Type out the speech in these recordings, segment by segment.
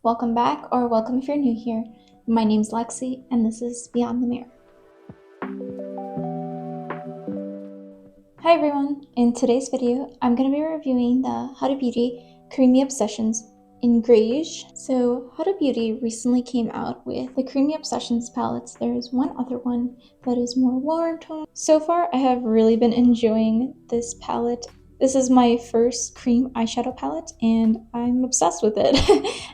Welcome back, or welcome if you're new here. My name's Lexi, and this is Beyond the Mirror. Hi everyone! In today's video, I'm going to be reviewing the Huda Beauty Creamy Obsessions in Griege. So, Huda Beauty recently came out with the Creamy Obsessions palettes. There's one other one that is more warm tone. So far, I have really been enjoying this palette. This is my first cream eyeshadow palette, and I'm obsessed with it.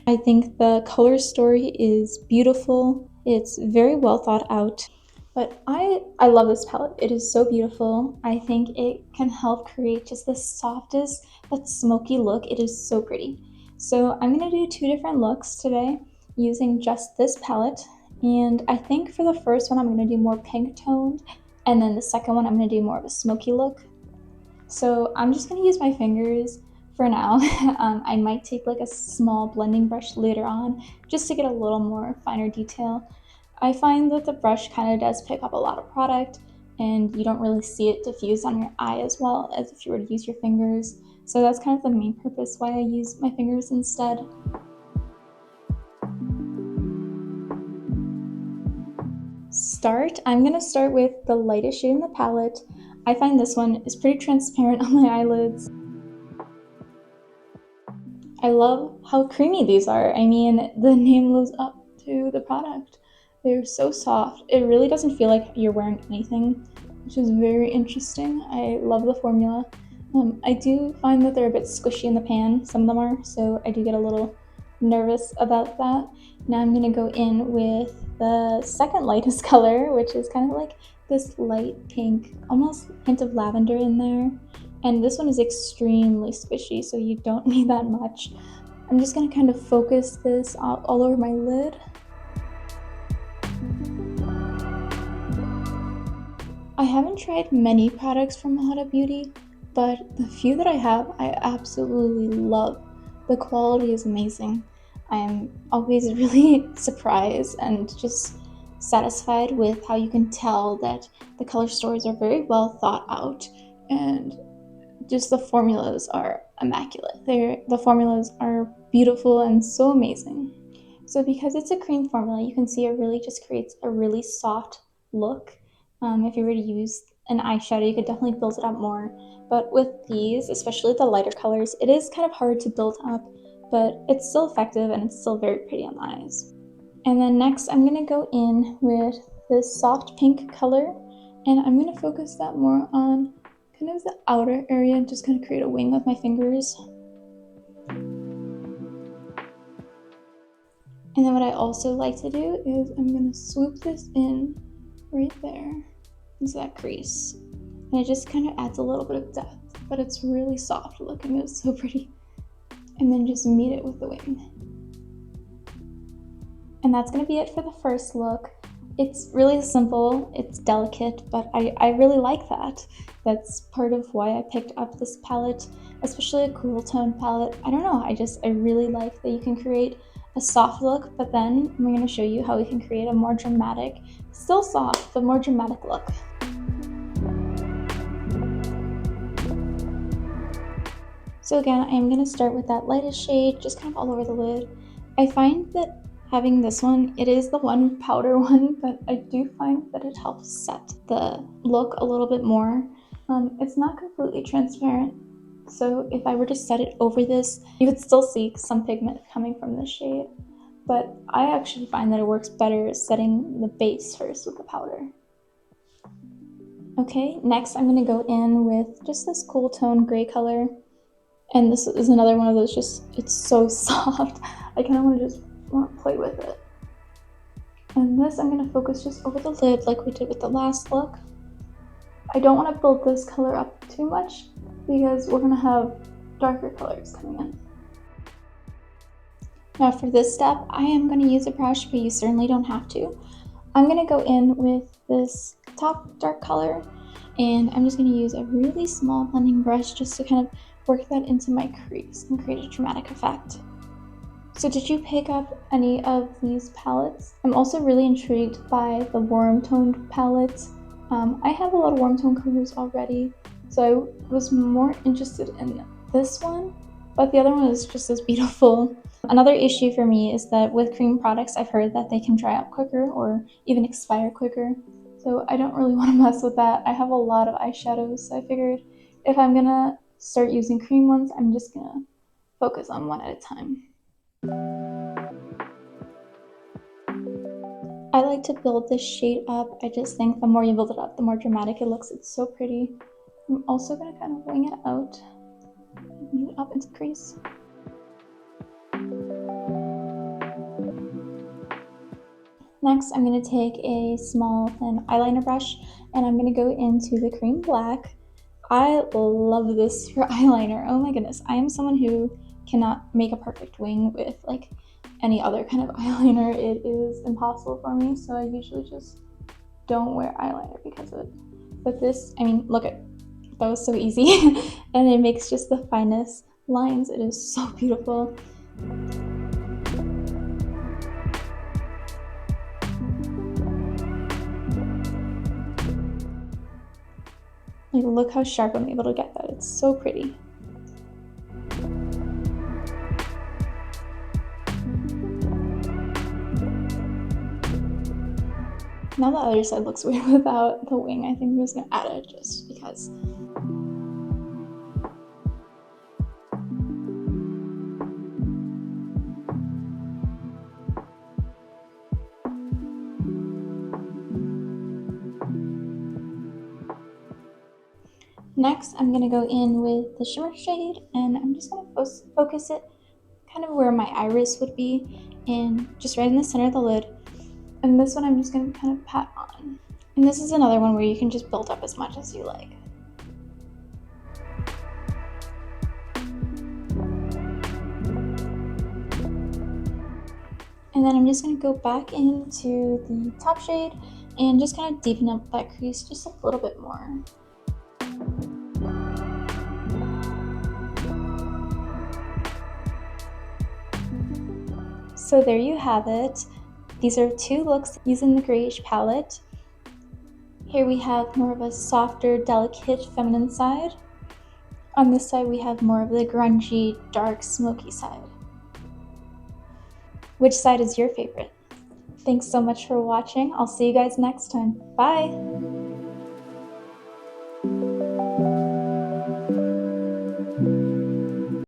I think the color story is beautiful. It's very well thought out. But I love this palette. It is so beautiful. I think it can help create just the softest but smoky look. It is so pretty. So I'm going to do two different looks today using just this palette. And I think for the first one, I'm going to do more pink toned. And then the second one, I'm going to do more of a smoky look. So I'm just going to use my fingers for now. I might take like a small blending brush later on just to get a little more finer detail. I find that the brush kind of does pick up a lot of product and you don't really see it diffuse on your eye as well as if you were to use your fingers. So that's kind of the main purpose why I use my fingers instead. I'm going to start with the lightest shade in the palette. I find this one is pretty transparent on my eyelids. I love how creamy these are. I mean, the name lives up to the product. They're so soft. It really doesn't feel like you're wearing anything, which is very interesting. I love the formula. I do find that they're a bit squishy in the pan, some of them are, so I do get a little nervous about that. Now I'm going to go in with the second lightest color, which is kind of like this light pink, almost hint of lavender in there. And this one is extremely squishy, so you don't need that much. I'm just going to kind of focus this all over my lid. I haven't tried many products from Huda Beauty, but the few that I have, I absolutely love. The quality is amazing. I'm always really surprised and just satisfied with how you can tell that the color stories are very well thought out, and just the formulas are immaculate. The formulas are beautiful and so amazing. So because it's a cream formula, you can see it really just creates a really soft look. If you were to use an eyeshadow, you could definitely build it up more. But with these, especially the lighter colors, it is kind of hard to build up, but it's still effective and it's still very pretty on the eyes. And then next, I'm going to go in with this soft pink color, and I'm going to focus that more on kind of the outer area and just kind of create a wing with my fingers. And then what I also like to do is I'm going to swoop this in right there into that crease. And it just kind of adds a little bit of depth, but it's really soft looking. It's so pretty. And then just meet it with the wing. And that's going to be it for the first look. It's really simple, it's delicate, but I really like that. That's part of why I picked up this palette, especially a cool tone palette. I don't know, I really like that you can create a soft look, but then I'm going to show you how we can create a more dramatic, still soft, but more dramatic look. So again, I'm going to start with that lightest shade, just kind of all over the lid. I find that having this one, it is the one powder one, but I do find that it helps set the look a little bit more. It's not completely transparent, so if I were to set it over this, you would still see some pigment coming from this shade. But I actually find that it works better setting the base first with the powder. Okay, next I'm going to go in with just this cool tone gray color. And this is another one of those it's so soft. I kind of want to play with it. And this I'm going to focus just over the lid like we did with the last look. I don't want to build this color up too much because we're going to have darker colors coming in. Now for this step, I am going to use a brush, but you certainly don't have to. I'm going to go in with this top dark color, and I'm just going to use a really small blending brush just to kind of work that into my crease and create a dramatic effect. So did you pick up any of these palettes? I'm also really intrigued by the warm toned palettes. I have a lot of warm tone colors already, so I was more interested in this one. but the other one is just as beautiful. Another issue for me is that with cream products, I've heard that they can dry up quicker or even expire quicker. So I don't really want to mess with that. I have a lot of eyeshadows, so I figured if I'm gonna start using cream ones, I'm just gonna focus on one at a time. I like to build this shade up. I just think the more you build it up, the more dramatic it looks. It's so pretty. I'm also gonna kind of wing it out, move it up into the crease. Next, I'm going to take a small thin eyeliner brush and I'm going to go into the cream black. I love this for eyeliner. Oh my goodness. I am someone who cannot make a perfect wing with like any other kind of eyeliner. It is impossible for me, so I usually just don't wear eyeliner because of it. But this, I mean, look at that, was so easy. And it makes just the finest lines. It is so beautiful. Like, look how sharp I'm able to get that. It's so pretty. Now the other side looks weird without the wing. I think I'm just gonna add it just because. Next, I'm gonna go in with the shimmer shade and I'm just gonna focus it kind of where my iris would be and just right in the center of the lid. And this one I'm just gonna kind of pat on. And this is another one where you can just build up as much as you like. And then I'm just gonna go back into the top shade and just kind of deepen up that crease just a little bit more. So there you have it. These are two looks using the Griege palette. Here we have more of a softer, delicate, feminine side. On this side we have more of the grungy, dark, smoky side. Which side is your favorite? Thanks so much for watching. I'll see you guys next time. Bye!